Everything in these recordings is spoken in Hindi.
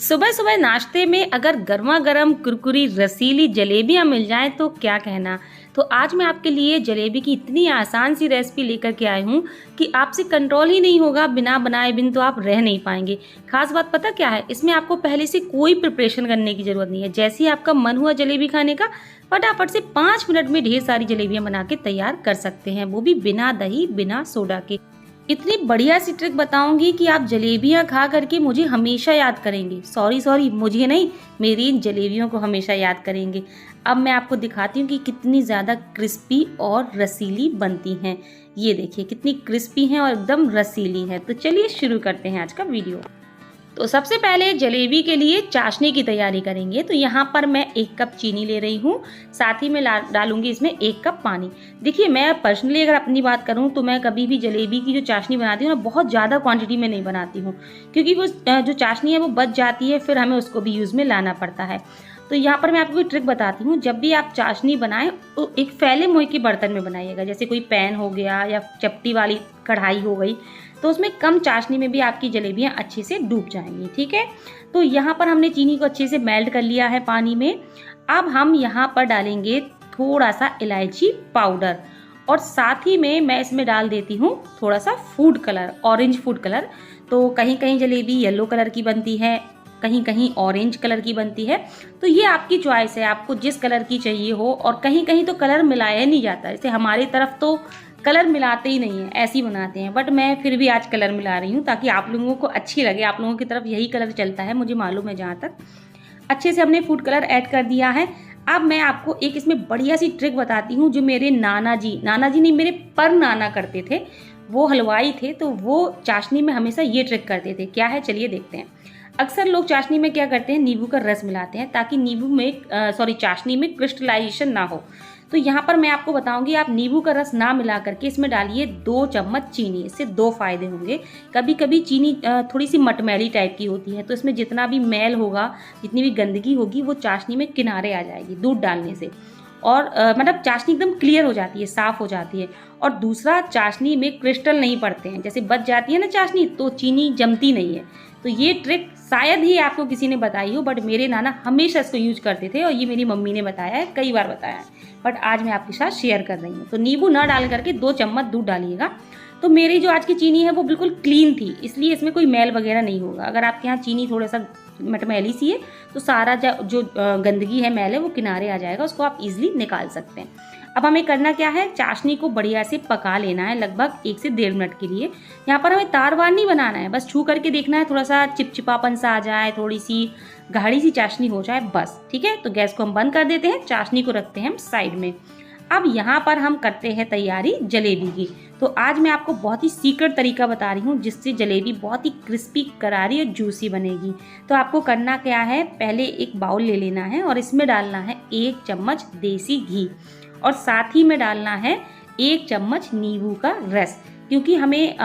सुबह सुबह नाश्ते में अगर गर्मा गर्म कुरकुरी रसीली जलेबियाँ मिल जाएं तो क्या कहना। तो आज मैं आपके लिए जलेबी की इतनी आसान सी रेसिपी लेकर के आई हूँ कि आपसे कंट्रोल ही नहीं होगा, बिना बनाए बिन तो आप रह नहीं पाएंगे। खास बात पता क्या है, इसमें आपको पहले से कोई प्रिपरेशन करने की ज़रूरत नहीं है। जैसे ही आपका मन हुआ जलेबी खाने का, फटाफट से 5 मिनट में ढेर सारी जलेबियाँ बना के तैयार कर सकते हैं, वो भी बिना दही बिना सोडा के। इतनी बढ़िया सी ट्रिक बताऊंगी कि आप जलेबियां खा करके मुझे हमेशा याद करेंगे। सॉरी मुझे नहीं, मेरी इन जलेबियों को हमेशा याद करेंगे। अब मैं आपको दिखाती हूँ कि कितनी ज़्यादा क्रिस्पी और रसीली बनती हैं। ये देखिए कितनी क्रिस्पी हैं और एकदम रसीली हैं। तो चलिए शुरू करते हैं आज का वीडियो। तो सबसे पहले जलेबी के लिए चाशनी की तैयारी करेंगे। तो यहाँ पर मैं 1 कप चीनी ले रही हूँ, साथ ही में डालूंगी इसमें 1 कप पानी। देखिए मैं पर्सनली अगर अपनी बात करूँ तो मैं कभी भी जलेबी की जो चाशनी बनाती हूँ ना, बहुत ज़्यादा क्वांटिटी में नहीं बनाती हूँ, क्योंकि वो जो चाशनी है वो बच जाती है, फिर हमें उसको भी यूज़ में लाना पड़ता है। तो यहाँ पर मैं आपको एक ट्रिक बताती हूँ। जब भी आप चाशनी बनाएं तो एक फैले मुँह के बर्तन में बनाइएगा, जैसे कोई पैन हो गया या चपटी वाली कढ़ाई हो गई, तो उसमें कम चाशनी में भी आपकी जलेबियाँ अच्छे से डूब जाएंगी। ठीक है, तो यहाँ पर हमने चीनी को अच्छे से मेल्ट कर लिया है पानी में। अब हम यहाँ पर डालेंगे थोड़ा सा इलायची पाउडर, और साथ ही में मैं इसमें डाल देती हूँ थोड़ा सा food colour, orange food colour. तो कहीं कहीं जलेबी येलो कलर की बनती है, कहीं कहीं ऑरेंज कलर की बनती है। तो ये आपकी चॉइस है, आपको जिस कलर की चाहिए हो। और कहीं कहीं तो कलर मिलाया नहीं जाता, जैसे हमारी तरफ तो कलर मिलाते ही नहीं है, ऐसे ही बनाते हैं। बट मैं फिर भी आज कलर मिला रही हूँ ताकि आप लोगों को अच्छी लगे। आप लोगों की तरफ यही कलर चलता है, मुझे मालूम है। जहाँ तक अच्छे से हमने फूड कलर ऐड कर दिया है। अब मैं आपको एक इसमें बढ़िया सी ट्रिक बताती हूँ, जो मेरे नाना जी नहीं, मेरे पर नाना करते थे। वो हलवाई थे, तो वो चाशनी में हमेशा ये ट्रिक करते थे। क्या है चलिए देखते हैं। अक्सर लोग चाशनी में क्या करते हैं, नींबू का रस मिलाते हैं ताकि नींबू में चाशनी में क्रिस्टलाइजेशन ना हो। तो यहाँ पर मैं आपको बताऊंगी, आप नींबू का रस ना मिला करके इसमें डालिए 2 चम्मच चीनी। इससे 2 फायदे होंगे। कभी कभी चीनी थोड़ी सी मटमैली टाइप की होती है, तो इसमें जितना भी मैल होगा, जितनी भी गंदगी होगी, वो चाशनी में किनारे आ जाएगी दूध डालने से। और मतलब चाशनी एकदम क्लियर हो जाती है, साफ़ हो जाती है। और दूसरा, चाशनी में क्रिस्टल नहीं पड़ते हैं। जैसे बच जाती है ना चाशनी, तो चीनी जमती नहीं है। तो ये ट्रिक शायद ही आपको किसी ने बताई हो, बट मेरे नाना हमेशा इसको यूज करते थे, और ये मेरी मम्मी ने बताया है, कई बार बताया है। बट आज मैं आपके साथ शेयर कर रही हूँ। तो नींबू ना डाल करके 2 चम्मच दूध डालिएगा। तो मेरी जो आज की चीनी है वो बिल्कुल क्लीन थी, इसलिए इसमें कोई मैल वगैरह नहीं होगा। अगर आपके यहाँ चीनी थोड़ा सा मटमैली सी है, तो सारा जो गंदगी है, मैल है, वो किनारे आ जाएगा, उसको आप इजीली निकाल सकते हैं। अब हमें करना क्या है, चाशनी को बढ़िया से पका लेना है, लगभग 1 से 1.5 मिनट के लिए। यहाँ पर हमें तारवार नहीं बनाना है, बस छू करके देखना है, थोड़ा सा चिपचिपापन सा आ जाए, थोड़ी सी गाढ़ी सी चाशनी हो जाए, बस। ठीक है, तो गैस को हम बंद कर देते हैं, चाशनी को रखते हैं हम साइड में। अब यहाँ पर हम करते हैं तैयारी जलेबी की। तो आज मैं आपको बहुत ही सीक्रेट तरीका बता रही हूँ, जिससे जलेबी बहुत ही क्रिस्पी, करारी और जूसी बनेगी। तो आपको करना क्या है, पहले एक बाउल ले लेना है और इसमें डालना है 1 चम्मच देसी घी, और साथ ही में डालना है 1 चम्मच नींबू का रस, क्योंकि हमें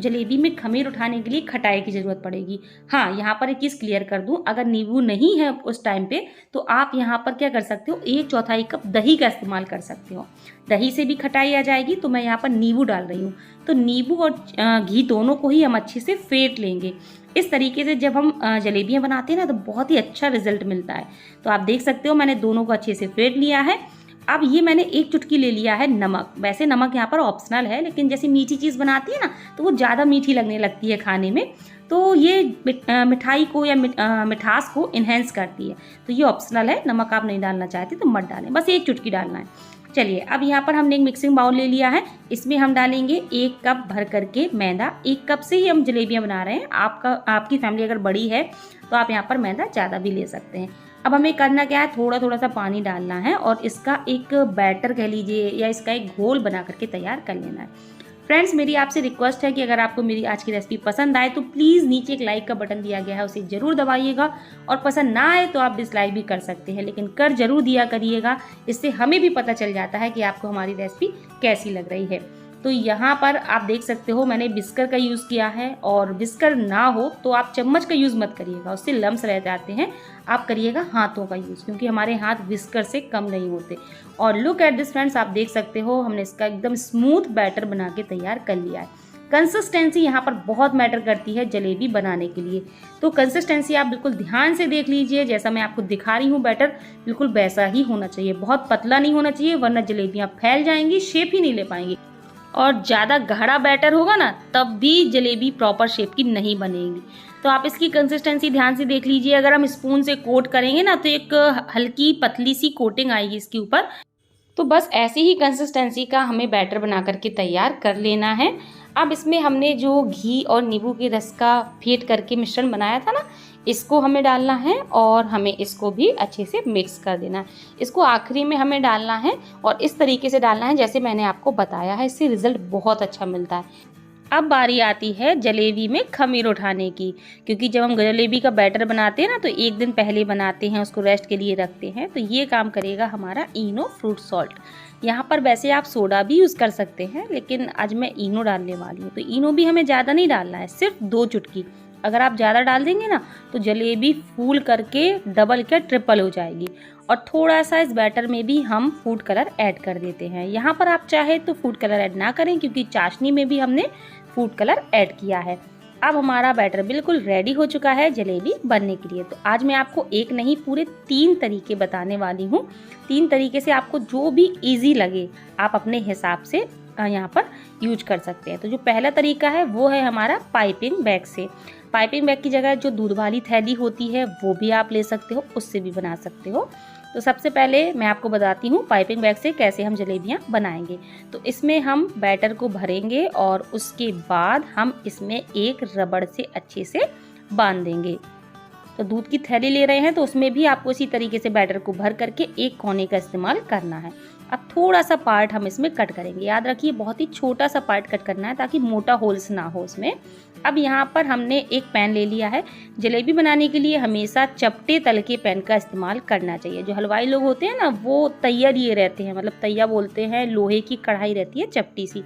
जलेबी में खमीर उठाने के लिए खटाई की ज़रूरत पड़ेगी। हाँ, यहाँ पर एक चीज़ क्लियर कर दूँ, अगर नींबू नहीं है उस टाइम पे, तो आप यहाँ पर क्या कर सकते हो, 1/4 कप दही का इस्तेमाल कर सकते हो। दही से भी खटाई आ जाएगी। तो मैं यहाँ पर नींबू डाल रही हूँ। तो नींबू और घी दोनों को ही हम अच्छे से फेंट लेंगे। इस तरीके से जब हम जलेबियाँ बनाते हैं ना, तो बहुत ही अच्छा रिजल्ट मिलता है। तो आप देख सकते हो मैंने दोनों को अच्छे से फेंट लिया है। अब ये मैंने 1 चुटकी ले लिया है नमक। वैसे नमक यहाँ पर ऑप्शनल है, लेकिन जैसे मीठी चीज़ बनाती है ना, तो वो ज़्यादा मीठी लगने लगती है खाने में, तो ये मिठाई को या मिठास को इन्हेंस करती है। तो ये ऑप्शनल है, नमक आप नहीं डालना चाहते तो मत डालें, बस 1 चुटकी डालना है। चलिए, अब यहाँ पर हमने एक मिक्सिंग बाउल ले लिया है, इसमें हम डालेंगे 1 कप भर करके मैदा। 1 कप से ही हम जलेबियाँ बना रहे हैं। आपकी फैमिली अगर बड़ी है तो आप यहाँ पर मैदा ज़्यादा भी ले सकते हैं। अब हमें करना क्या है, थोड़ा थोड़ा सा पानी डालना है और इसका एक बैटर कह लीजिए, या इसका एक घोल बना करके तैयार कर लेना है। फ्रेंड्स, मेरी आपसे रिक्वेस्ट है कि अगर आपको मेरी आज की रेसिपी पसंद आए तो प्लीज़ नीचे एक लाइक का बटन दिया गया है, उसे ज़रूर दबाइएगा। और पसंद ना आए तो आप डिसलाइक भी कर सकते हैं, लेकिन कर ज़रूर दिया करिएगा। इससे हमें भी पता चल जाता है कि आपको हमारी रेसिपी कैसी लग रही है। तो यहाँ पर आप देख सकते हो मैंने बिस्कर का यूज़ किया है, और बिस्कर ना हो तो आप चम्मच का यूज़ मत करिएगा, उससे लम्स रह जाते हैं। आप करिएगा हाथों का यूज़, क्योंकि हमारे हाथ बिस्कर से कम नहीं होते। और लुक एट दिस फ्रेंड्स, आप देख सकते हो हमने इसका एकदम स्मूथ बैटर बना के तैयार कर लिया है। कंसिस्टेंसी यहाँ पर बहुत मैटर करती है जलेबी बनाने के लिए। तो कंसिस्टेंसी आप बिल्कुल ध्यान से देख लीजिए, जैसा मैं आपको दिखा रही हूँ बैटर बिल्कुल वैसा ही होना चाहिए। बहुत पतला नहीं होना चाहिए वरना जलेबियाँ फैल जाएंगी, शेप ही नहीं ले पाएंगी। और ज़्यादा गाढ़ा बैटर होगा ना तब भी जलेबी प्रॉपर शेप की नहीं बनेगी। तो आप इसकी कंसिस्टेंसी ध्यान से देख लीजिए। अगर हम स्पून से कोट करेंगे ना तो एक हल्की पतली सी कोटिंग आएगी इसके ऊपर। तो बस ऐसी ही कंसिस्टेंसी का हमें बैटर बना करके तैयार कर लेना है। अब इसमें हमने जो घी और नींबू के रस का फेंट करके मिश्रण बनाया था ना, इसको हमें डालना है और हमें इसको भी अच्छे से मिक्स कर देना है। इसको आखिरी में हमें डालना है और इस तरीके से डालना है जैसे मैंने आपको बताया है। इससे रिजल्ट बहुत अच्छा मिलता है। अब बारी आती है जलेबी में खमीर उठाने की, क्योंकि जब हम जलेबी का बैटर बनाते हैं ना तो एक दिन पहले बनाते हैं, उसको रेस्ट के लिए रखते हैं। तो ये काम करेगा हमारा इनो फ्रूट सॉल्ट। यहाँ पर वैसे आप सोडा भी यूज़ कर सकते हैं, लेकिन आज मैं इनो डालने वाली हूँ। तो इनो भी हमें ज़्यादा नहीं डालना है, सिर्फ 2 चुटकी। अगर आप ज़्यादा डाल देंगे ना तो जलेबी फूल करके डबल क्या ट्रिपल हो जाएगी। और थोड़ा सा इस बैटर में भी हम फूड कलर ऐड कर देते हैं। यहाँ पर आप चाहे तो फूड कलर ऐड ना करें, क्योंकि चाशनी में भी हमने फूड कलर ऐड किया है। अब हमारा बैटर बिल्कुल रेडी हो चुका है जलेबी बनने के लिए। तो आज मैं आपको एक नहीं पूरे 3 तरीके बताने वाली हूँ। 3 तरीके से आपको जो भी इजी लगे आप अपने हिसाब से यहाँ पर यूज कर सकते हैं। तो जो पहला तरीका है वो है हमारा पाइपिंग बैग से। पाइपिंग बैग की जगह जो दूध वाली थैली होती है वो भी आप ले सकते हो, उससे भी बना सकते हो। तो सबसे पहले मैं आपको बताती हूँ पाइपिंग बैग से कैसे हम जलेबियाँ बनाएंगे। तो इसमें हम बैटर को भरेंगे और उसके बाद हम इसमें एक रबड़ से अच्छे से बांध देंगे। तो दूध की थैली ले रहे हैं तो उसमें भी आपको इसी तरीके से बैटर को भर करके एक कोने का इस्तेमाल करना है। अब थोड़ा सा पार्ट हम इसमें कट करेंगे। याद रखिए बहुत ही छोटा सा पार्ट कट करना है ताकि मोटा होल्स ना हो उसमें। अब यहाँ पर हमने एक पैन ले लिया है। जलेबी बनाने के लिए हमेशा चपटे तल के पैन का इस्तेमाल करना चाहिए। जो हलवाई लोग होते हैं ना वो तैया लिए रहते हैं, मतलब तैया बोलते हैं, लोहे की कढ़ाई रहती है चपटी सी।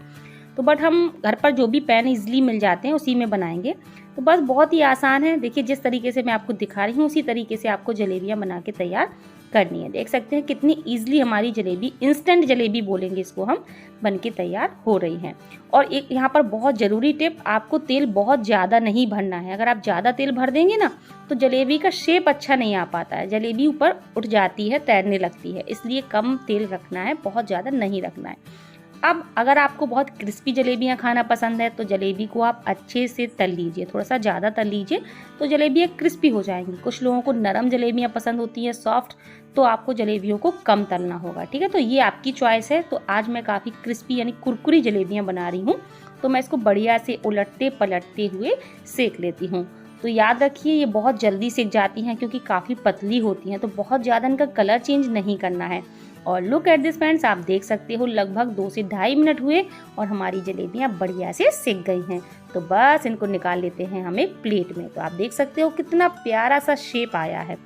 तो बट हम घर पर जो भी पैन इजीली मिल जाते हैं उसी में बनाएंगे। तो बस बहुत ही आसान है। देखिए जिस तरीके से मैं आपको दिखा रही हूँ उसी तरीके से आपको जलेबियाँ बना के तैयार करनी है। देख सकते हैं कितनी इजीली हमारी जलेबी, इंस्टेंट जलेबी बोलेंगे इसको हम, बन के तैयार हो रही हैं। और एक यहाँ पर बहुत ज़रूरी टिप, आपको तेल बहुत ज़्यादा नहीं भरना है। अगर आप ज़्यादा तेल भर देंगे ना तो जलेबी का शेप अच्छा नहीं आ पाता है, जलेबी ऊपर उठ जाती है, तैरने लगती है। इसलिए कम तेल रखना है, बहुत ज़्यादा नहीं रखना है। अब अगर आपको बहुत क्रिस्पी जलेबियाँ खाना पसंद है तो जलेबी को आप अच्छे से तल लीजिए, थोड़ा सा ज़्यादा तल लीजिए तो जलेबियाँ क्रिस्पी हो जाएंगी। कुछ लोगों को नरम जलेबियाँ पसंद होती हैं, सॉफ्ट, तो आपको जलेबियों को कम तलना होगा। ठीक है, तो ये आपकी चॉइस है। तो आज मैं काफ़ी क्रिस्पी यानी कुरकुरी जलेबियाँ बना रही हूँ, तो मैं इसको बढ़िया से उलटते पलटते हुए सेक लेती हूँ। तो याद रखिए ये बहुत जल्दी सेक जाती हैं क्योंकि काफ़ी पतली होती हैं, तो बहुत ज़्यादा इनका कलर चेंज नहीं करना है। और लुक एट दिस फ्रेंड्स, आप देख सकते हो लगभग 2 से ढाई मिनट हुए और हमारी जलेबियाँ बढ़िया से सिक गई हैं। तो बस इनको निकाल लेते हैं हम एक प्लेट में। तो आप देख सकते हो कितना प्यारा सा शेप आया है।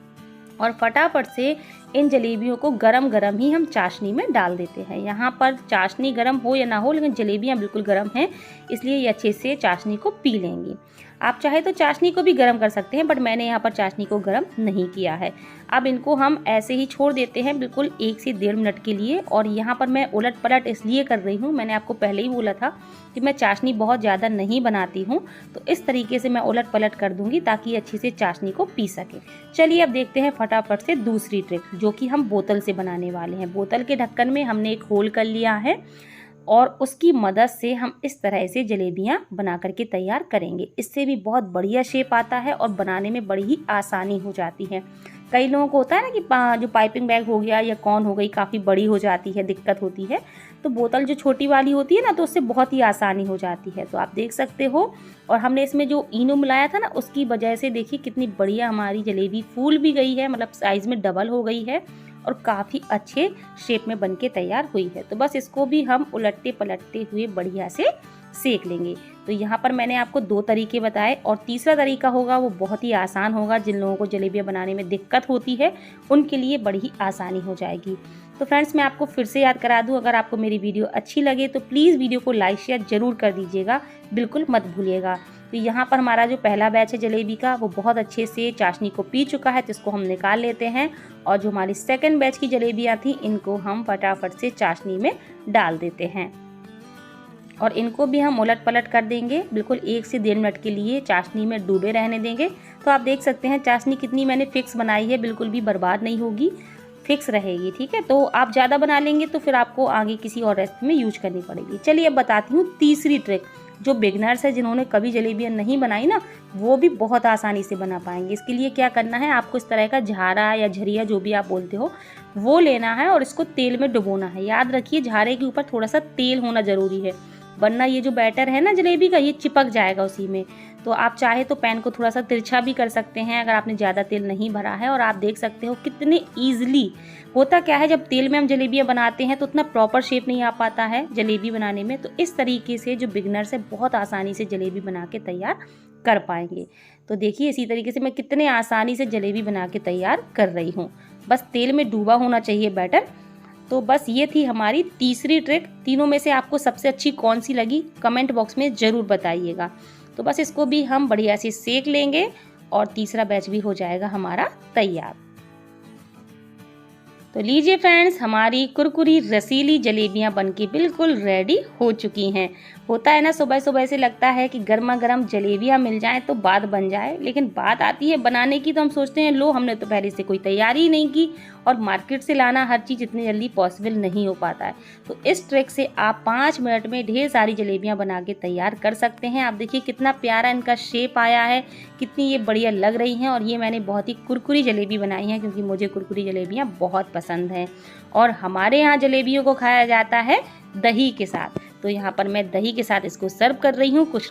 और फटाफट से इन जलेबियों को गरम गरम ही हम चाशनी में डाल देते हैं। यहाँ पर चाशनी गरम हो या ना हो, लेकिन जलेबियाँ बिल्कुल गरम हैं, इसलिए ये अच्छे से चाशनी को पी लेंगी। आप चाहे तो चाशनी को भी गर्म कर सकते हैं, बट मैंने यहाँ पर चाशनी को गर्म नहीं किया है। अब इनको हम ऐसे ही छोड़ देते हैं बिल्कुल 1 से 1.5 मिनट के लिए। और यहाँ पर मैं उलट पलट इसलिए कर रही हूँ, मैंने आपको पहले ही बोला था कि मैं चाशनी बहुत ज़्यादा नहीं बनाती हूँ, तो इस तरीके से मैं उलट पलट कर दूँगी ताकि अच्छे से चाशनी को पी सके। चलिए अब देखते हैं फटाफट से दूसरी ट्रिक, जो कि हम बोतल से बनाने वाले हैं। बोतल के ढक्कन में हमने एक होल कर लिया है और उसकी मदद से हम इस तरह से जलेबियाँ बना करके तैयार करेंगे। इससे भी बहुत बढ़िया शेप आता है और बनाने में बड़ी ही आसानी हो जाती है। कई लोगों को होता है ना कि जो पाइपिंग बैग हो गया या कौन हो गई काफ़ी बड़ी हो जाती है, दिक्कत होती है, तो बोतल जो छोटी वाली होती है ना तो उससे बहुत ही आसानी हो जाती है। तो आप देख सकते हो, और हमने इसमें जो इनो मिलाया था ना उसकी वजह से देखिए कितनी बढ़िया हमारी जलेबी फूल भी गई है, मतलब साइज़ में डबल हो गई है और काफ़ी अच्छे शेप में बनके तैयार हुई है। तो बस इसको भी हम उलटते पलटते हुए बढ़िया से सेक लेंगे। तो यहाँ पर मैंने आपको 2 तरीके बताए और तीसरा तरीका होगा वो बहुत ही आसान होगा। जिन लोगों को जलेबियाँ बनाने में दिक्कत होती है उनके लिए बड़ी ही आसानी हो जाएगी। तो फ्रेंड्स मैं आपको फिर से याद करा दूँ, अगर आपको मेरी वीडियो अच्छी लगे तो प्लीज़ वीडियो को लाइक शेयर ज़रूर कर दीजिएगा, बिल्कुल मत भूलिएगा। तो यहाँ पर हमारा जो पहला बैच है जलेबी का वो बहुत अच्छे से चाशनी को पी चुका है, तो इसको हम निकाल लेते हैं। और जो हमारी सेकंड बैच की जलेबियाँ थी इनको हम फटाफट से चाशनी में डाल देते हैं। और इनको भी हम उलट पलट कर देंगे, बिल्कुल 1 से 1.5 मिनट के लिए चाशनी में डूबे रहने देंगे। तो आप देख सकते हैं चाशनी कितनी मैंने फिक्स बनाई है, बिल्कुल भी बर्बाद नहीं होगी, फिक्स रहेगी। ठीक है, तो आप ज़्यादा बना लेंगे तो फिर आपको आगे किसी और रेसिपी में यूज करनी पड़ेगी। चलिए अब बताती हूँ तीसरी ट्रिक, जो बिगनर्स है जिन्होंने कभी जलेबियाँ नहीं बनाई ना, वो भी बहुत आसानी से बना पाएंगे। इसके लिए क्या करना है, आपको इस तरह का झारा या झरिया जो भी आप बोलते हो वो लेना है और इसको तेल में डुबोना है। याद रखिए झारे के ऊपर थोड़ा सा तेल होना ज़रूरी है, वरना ये जो बैटर है ना जलेबी का, ये चिपक जाएगा उसी में। तो आप चाहे तो पैन को थोड़ा सा तिरछा भी कर सकते हैं अगर आपने ज़्यादा तेल नहीं भरा है। और आप देख सकते हो कितने ईजिली होता क्या है, जब तेल में हम जलेबियाँ बनाते हैं तो उतना प्रॉपर शेप नहीं आ पाता है जलेबी बनाने में। तो इस तरीके से जो बिगनर्स है बहुत आसानी से जलेबी बना के तैयार कर पाएंगे। तो देखिए इसी तरीके से मैं कितने आसानी से जलेबी बना के तैयार कर रही हूँ, बस तेल में डूबा होना चाहिए बैटर। तो बस ये थी हमारी तीसरी ट्रिक। तीनों में से आपको सबसे अच्छी कौन सी लगी कमेंट बॉक्स में ज़रूर बताइएगा। तो बस इसको भी हम बढ़िया से सेक लेंगे और तीसरा बैच भी हो जाएगा हमारा तैयार। तो लीजिए फ्रेंड्स, हमारी कुरकुरी रसीली जलेबियां बनके बिल्कुल रेडी हो चुकी हैं। होता है ना, सुबह सुबह से लगता है कि गर्मा गर्म जलेबियां मिल जाएं तो बात बन जाए, लेकिन बात आती है बनाने की तो हम सोचते हैं लो हमने तो पहले से कोई तैयारी ही नहीं की, और मार्केट से लाना हर चीज़ इतनी जल्दी पॉसिबल नहीं हो पाता है। तो इस ट्रिक से आप 5 मिनट में ढेर सारी जलेबियाँ बना के तैयार कर सकते हैं। आप देखिए कितना प्यारा इनका शेप आया है, कितनी ये बढ़िया लग रही हैं। और ये मैंने बहुत ही कुरकुरी जलेबी बनाई है क्योंकि मुझे कुरकुरी जलेबियाँ बहुत पसंद हैं। और हमारे यहाँ जलेबियों को खाया जाता है दही के साथ, तो यहाँ पर मैं दही के साथ इसको सर्व कर रही हूँ। कुछ